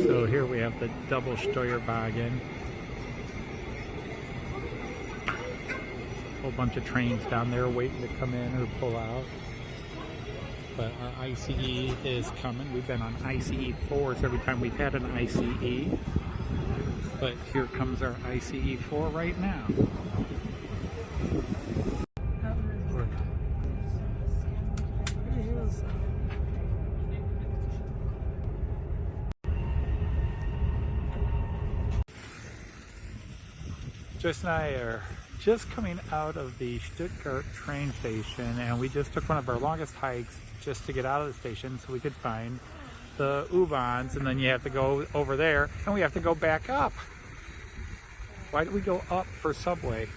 So here we have the double Steuerwagen. A whole bunch of trains down there waiting to come in or pull out. But our ICE is coming. We've been on ICE 4s every time we've had an ICE. But here comes our ICE 4 right now. Joyce and I are just coming out of the Stuttgart train station, and we just took one of our longest hikes just to get out of the station so we could find the U-Bahns, and then you have to go over there and we have to go back up. Why did we go up for subway?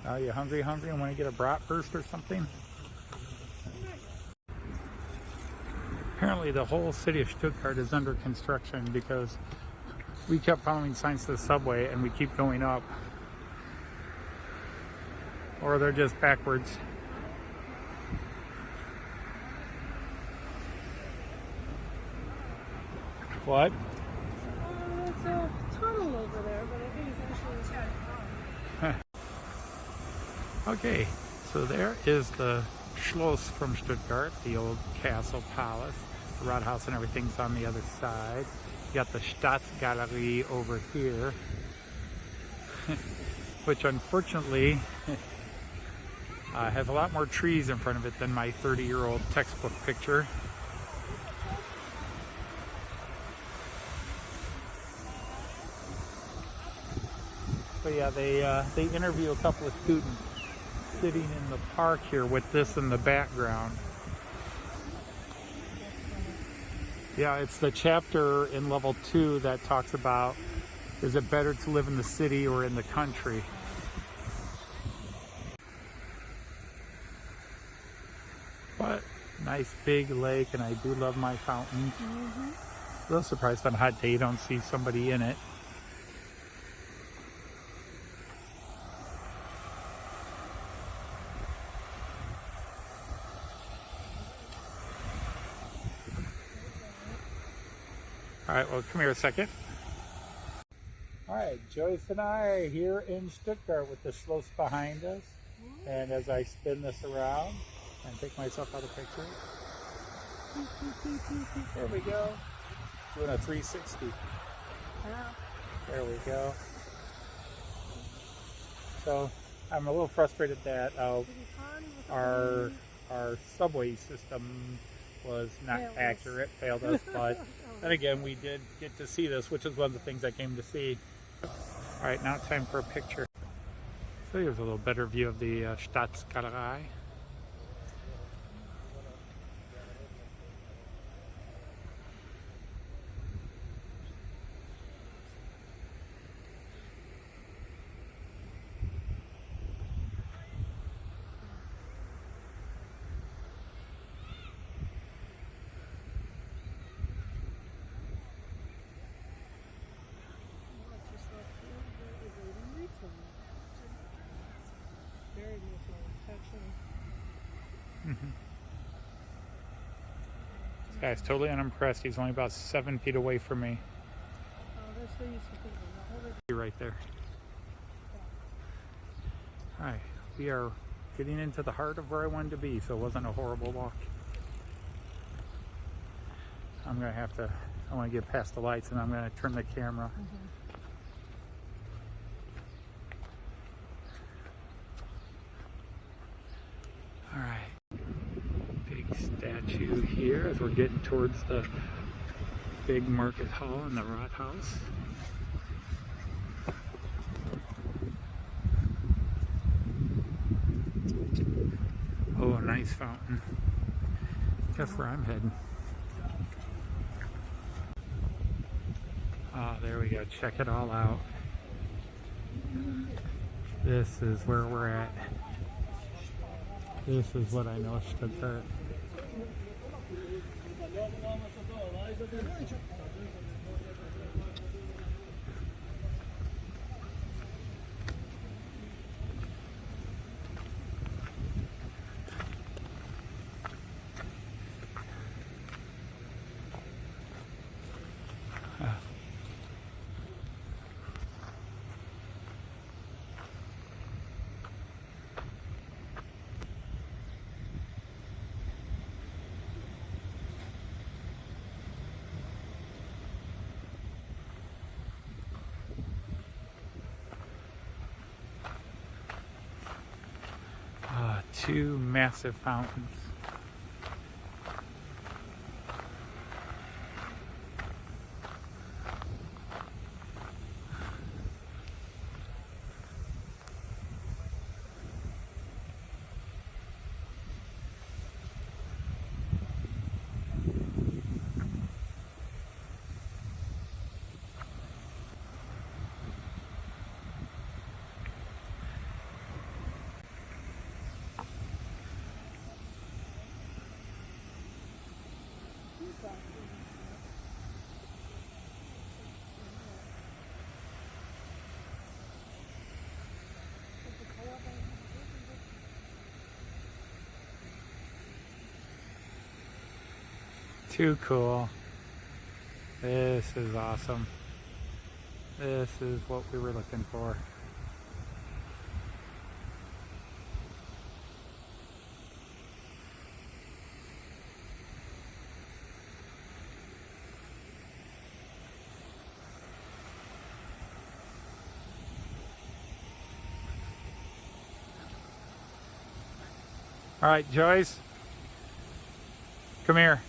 Are you hungry and want to get a bratwurst or something? Apparently the whole city of Stuttgart is under construction because we kept following signs to the subway and we keep going up. Or they're just backwards. What? It's a tunnel over there, but I think it's actually Okay, so there is the Schloss from Stuttgart, the old castle palace. The Rathaus and everything's on the other side. You got the Staatsgalerie over here, which unfortunately has a lot more trees in front of it than my 30-year-old textbook picture. But yeah, they interview a couple of students sitting in the park here with this in the background. Yeah, it's the chapter in level 2 that talks about, is it better to live in the city or in the country? But nice big lake, and I do love my fountain. A little surprised on a hot day you don't see somebody in it. All right, well, come here a second. All right, Joyce and I are here in Stuttgart with the Schloss behind us. And as I spin this around and take myself out of the picture, there we go. Doing a 360. There we go. So I'm a little frustrated that our subway system was not accurate, failed us, but then again, we did get to see this, which is one of the things I came to see. All right, now it's time for a picture. So here's a little better view of the Staatsgalerie. This guy's totally unimpressed. He's only about 7 feet away from me. Right there. Alright, we are getting into the heart of where I wanted to be, so it wasn't a horrible walk. I'm gonna have to, I want to get past the lights and I'm gonna turn the camera. Statue here as we're getting towards the big market hall and the Rathaus. Oh, a nice fountain. Guess where I'm heading. Ah, there we go. Check it all out. This is where we're at. This is what I know Stuttgart. Two massive fountains. Too cool. This is awesome. This is what we were looking for. All right, Joyce, come here.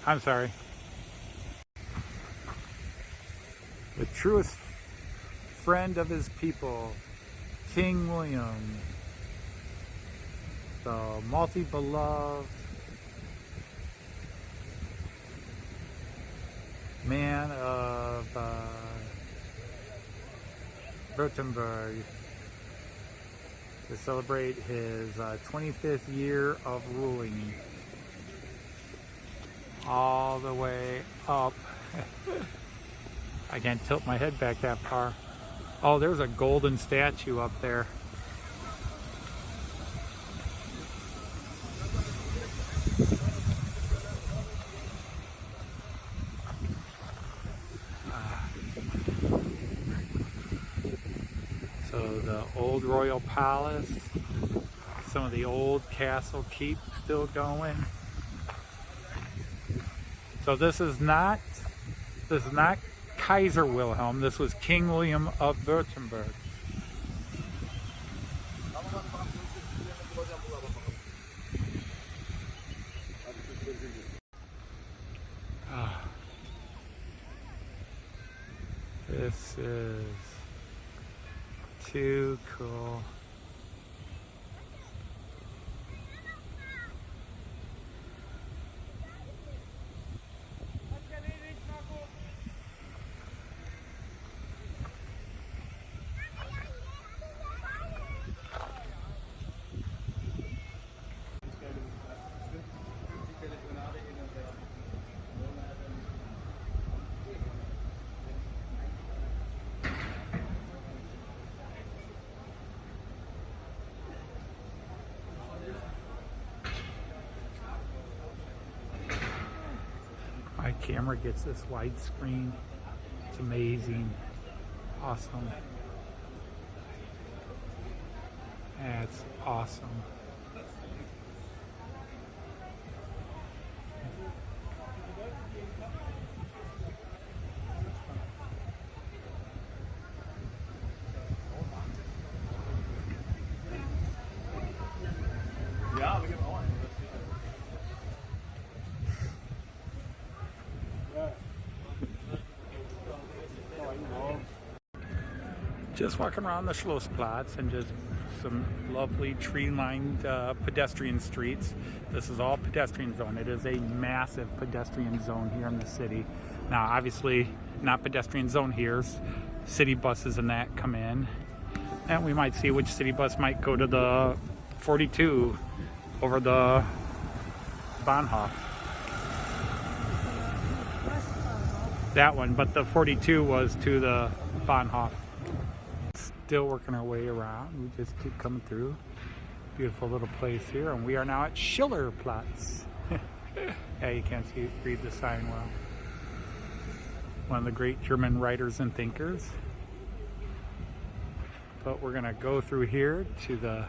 I'm sorry. The truest friend of his people, King William, the multi-beloved man of Württemberg, to celebrate his 25th year of ruling. All the way up. I can't tilt my head back that far. Oh, there's a golden statue up there. So the old royal palace, some of the old castle keep still going. So this is not Kaiser Wilhelm. This was King William of Württemberg. This is too cool. My camera gets this widescreen. It's amazing. Awesome. That's awesome. Just walking around the Schillerplatz and just some lovely tree-lined pedestrian streets. This is all pedestrian zone. It is a massive pedestrian zone here in the city. Now, obviously, not pedestrian zone here. City buses and that come in. And we might see which city bus might go to the 42 over the Bahnhof. That one, but the 42 was to the Bahnhof. Still working our way around. We just keep coming through. Beautiful little place here, and we are now at Schillerplatz. Yeah, you can't read the sign well. One of the great German writers and thinkers. But we're gonna go through here to the,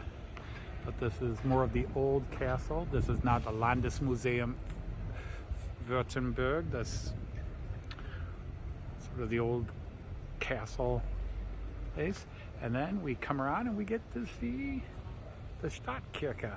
but this is more of the old castle. This is not the Landesmuseum Württemberg. That's sort of the old castle place. And then we come around and we get to see the Stadtkirche.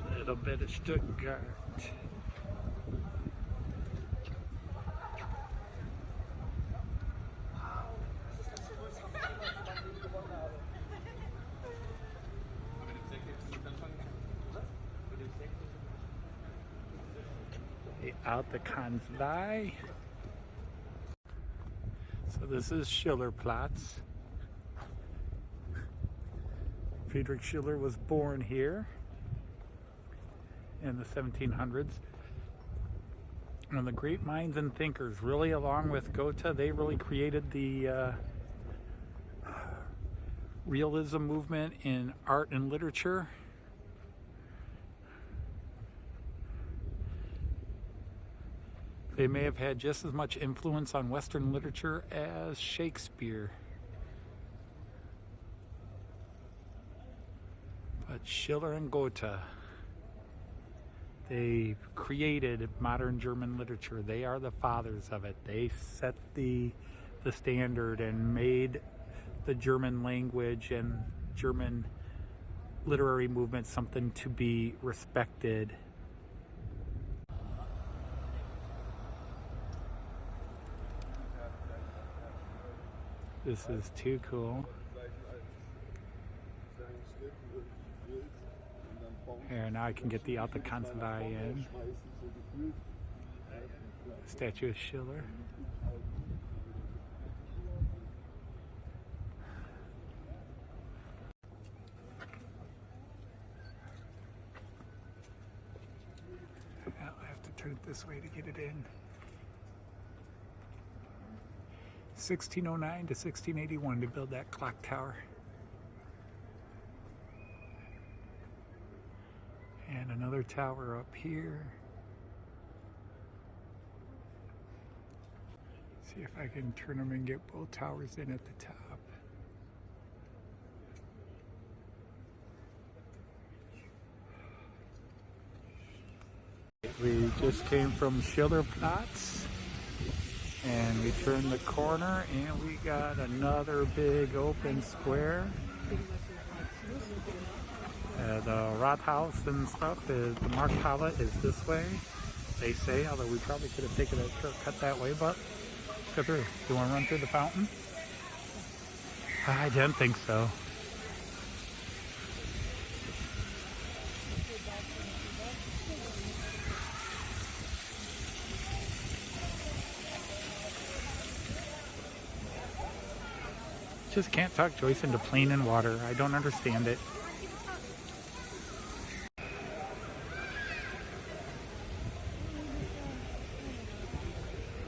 A little bit of Stuttgart. The Alte Kanzlei. So this is Schillerplatz. Friedrich Schiller was born here in the 1700s. And the great minds and thinkers, really, along with Goethe, they really created the realism movement in art and literature. They may have had just as much influence on Western literature as Shakespeare. But Schiller and Goethe, they created modern German literature. They are the fathers of it. They set the standard and made the German language and German literary movement something to be respected. This is too cool. Here, now I can get the Alte Kanzlei in. Statue of Schiller. I'll have to turn it this way to get it in. 1609 to 1681 to build that clock tower. And another tower up here. See if I can turn them and get both towers in at the top. We just came from Schillerplatz and we turned the corner and we got another big open square. The Rathaus and stuff, is the Markthalle is this way, they say, although we probably could have taken a shortcut that way, but let's go through. You want to run through the fountain? I didn't think so. Just can't talk Joyce into playing in water. I don't understand it.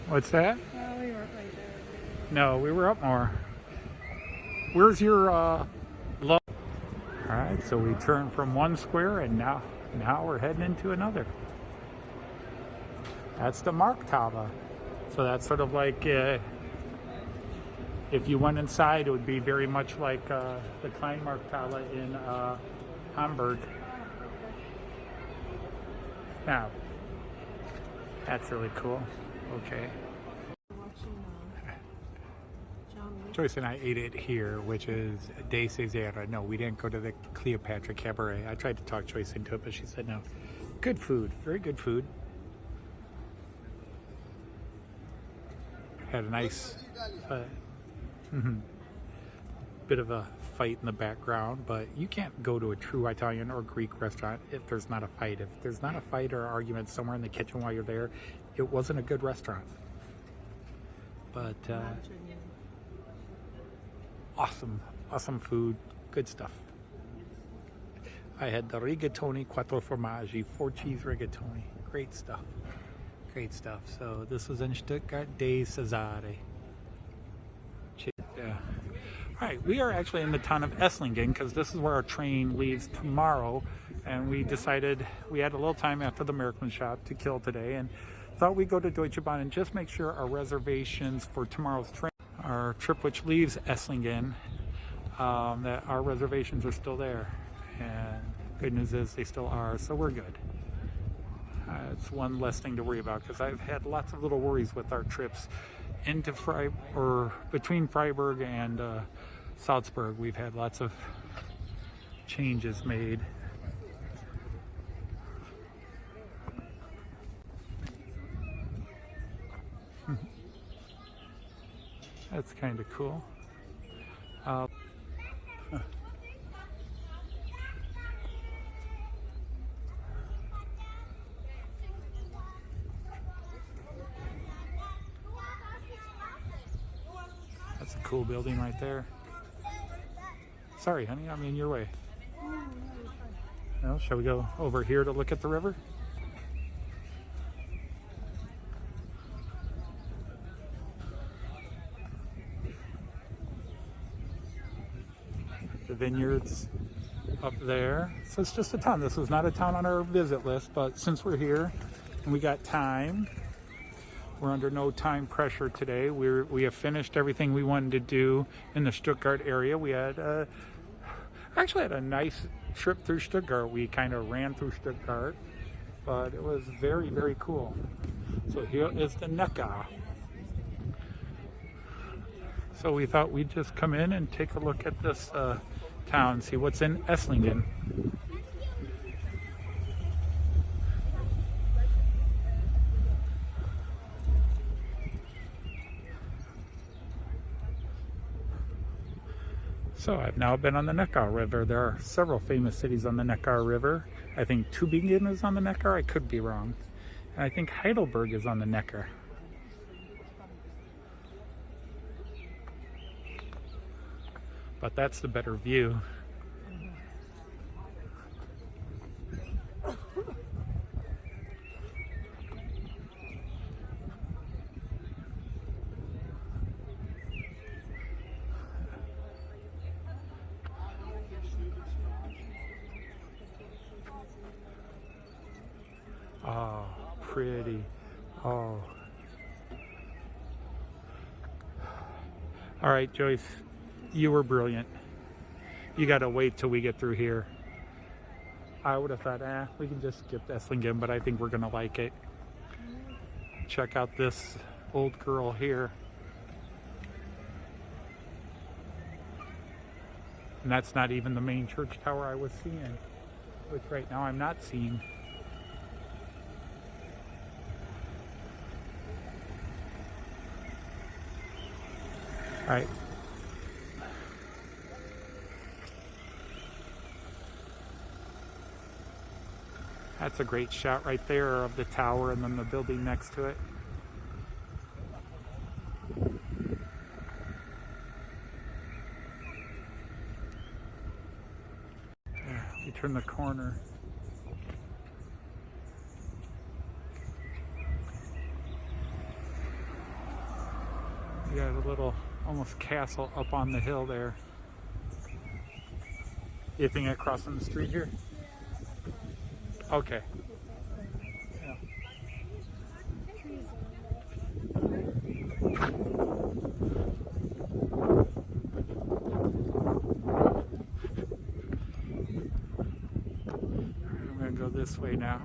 What's that? We weren't right there. No, we were up more. Where's your low? Alright, so we turned from one square and now we're heading into another. That's the Markthalle. So that's sort of like if you went inside, it would be very much like the Kleinmarkthalle in Hamburg. Now, that's really cool. Okay. Joyce and I ate it here, which is De Cesare. No, we didn't go to the Cleopatra Cabaret. I tried to talk Joyce into it, but she said no. Good food, very good food. Had a nice bit of a fight in the background, but you can't go to a true Italian or Greek restaurant if there's not a fight. If there's not a fight or argument somewhere in the kitchen while you're there, it wasn't a good restaurant. But awesome food, good stuff. I had the rigatoni quattro formaggi, 4-cheese rigatoni. Great stuff. So this was in Stuttgart, De Cesare. Yeah. All right, we are actually in the town of Esslingen because this is where our train leaves tomorrow, and we decided we had a little time after the Märklin shop to kill today and thought we'd go to Deutsche Bahn and just make sure our reservations for tomorrow's train, our trip which leaves Esslingen, that our reservations are still there. And good news is they still are, so we're good. It's one less thing to worry about because I've had lots of little worries with our trips into Freiburg, or between Freiburg and Salzburg. We've had lots of changes made. That's kind of cool. That's a cool building right there. Sorry, honey, I'm in your way. Well, shall we go over here to look at the river? The vineyards up there. So it's just a town. This was not a town on our visit list, but since we're here and we got time, we're under no time pressure today. We have finished everything we wanted to do in the Stuttgart area. We had actually had a nice trip through Stuttgart. We kind of ran through Stuttgart, but it was very, very cool. So here is the Neckar. So we thought we'd just come in and take a look at this town, see what's in Esslingen. So I've now been on the Neckar River. There are several famous cities on the Neckar River. I think Tübingen is on the Neckar. I could be wrong. And I think Heidelberg is on the Neckar. But that's the better view. Oh, pretty. Oh. All right, Joyce, you were brilliant. You got to wait till we get through here. I would have thought, we can just skip Esslingen, but I think we're going to like it. Check out this old girl here. And that's not even the main church tower I was seeing, which right now I'm not seeing. All right. That's a great shot right there of the tower and then the building next to it. There, we turn the corner. You got a little almost castle up on the hill there. You think I'm crossing the street here? Okay. Yeah. I'm going to go this way now.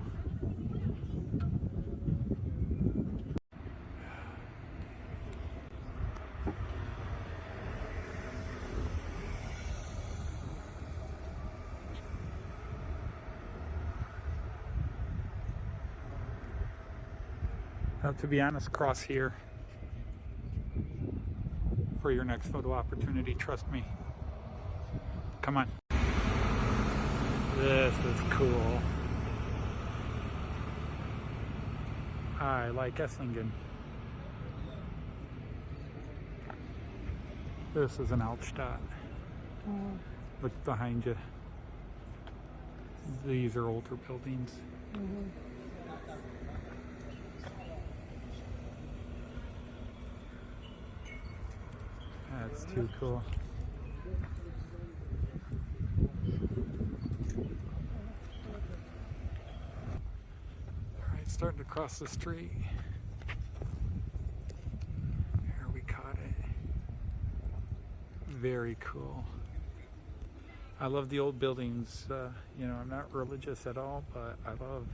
Now, to be honest, cross here for your next photo opportunity. Trust me. Come on. This is cool. I like Esslingen. This is an Altstadt. Look behind you. These are older buildings. That's too cool. across the street. Here we caught it. Very cool. I love the old buildings. You know, I'm not religious at all, but I love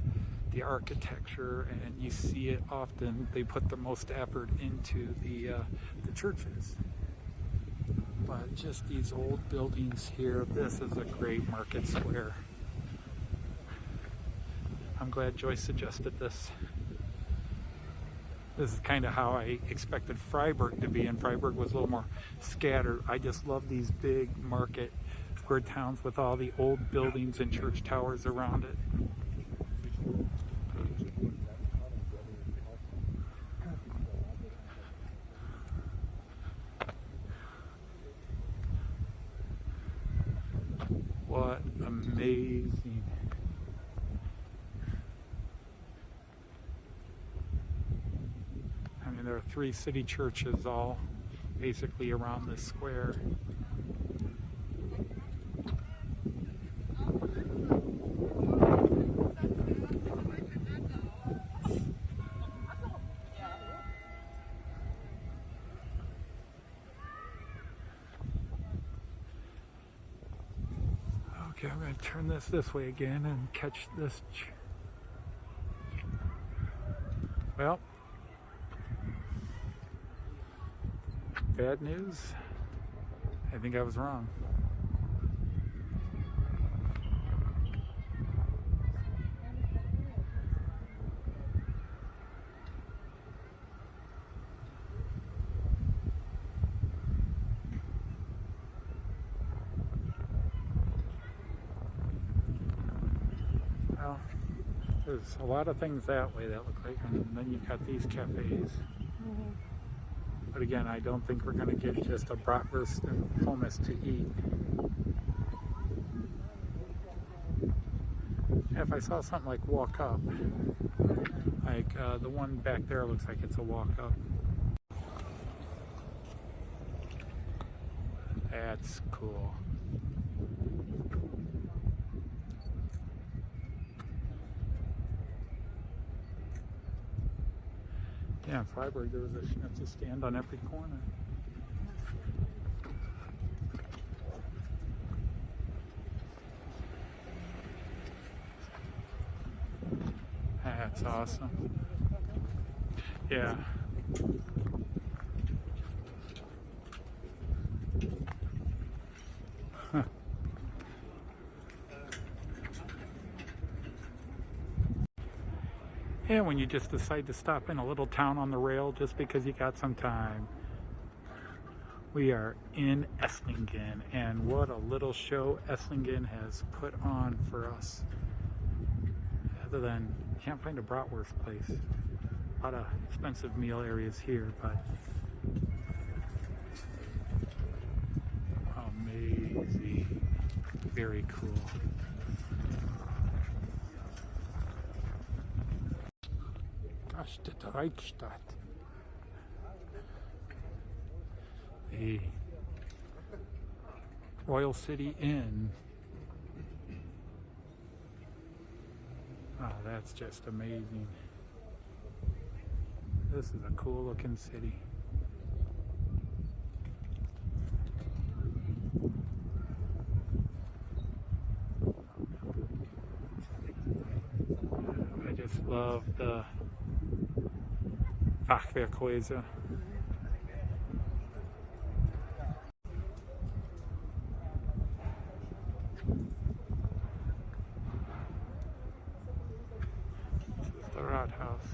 the architecture, and you see it often. They put the most effort into the churches. But just these old buildings here, this is a great market square. I'm glad Joyce suggested this. This is kind of how I expected Freiburg to be, and Freiburg was a little more scattered. I just love these big market square towns with all the old buildings and church towers around it. What amazing. I mean, there are 3 city churches all basically around this square. Okay, I'm going to turn this way again and catch this. Well, bad news. I think I was wrong. Well, there's a lot of things that way that look like, and then you've got these cafes. But again, I don't think we're going to get just a bratwurst and hummus to eat. If I saw something like walk up, like the one back there looks like it's a walk up. That's cool. Yeah, in Freiburg there was a schnitzel stand on every corner. That's awesome. Yeah. Yeah, when you just decide to stop in a little town on the rail just because you got some time. We are in Esslingen, and what a little show Esslingen has put on for us. Other than, you can't find a bratwurst place. A lot of expensive meal areas here, but amazing. Very cool. The Reichstadt. The Royal City Inn. Oh, that's just amazing. This is a cool looking city. I just love the Fachwerkhäuser. This is the Rathaus.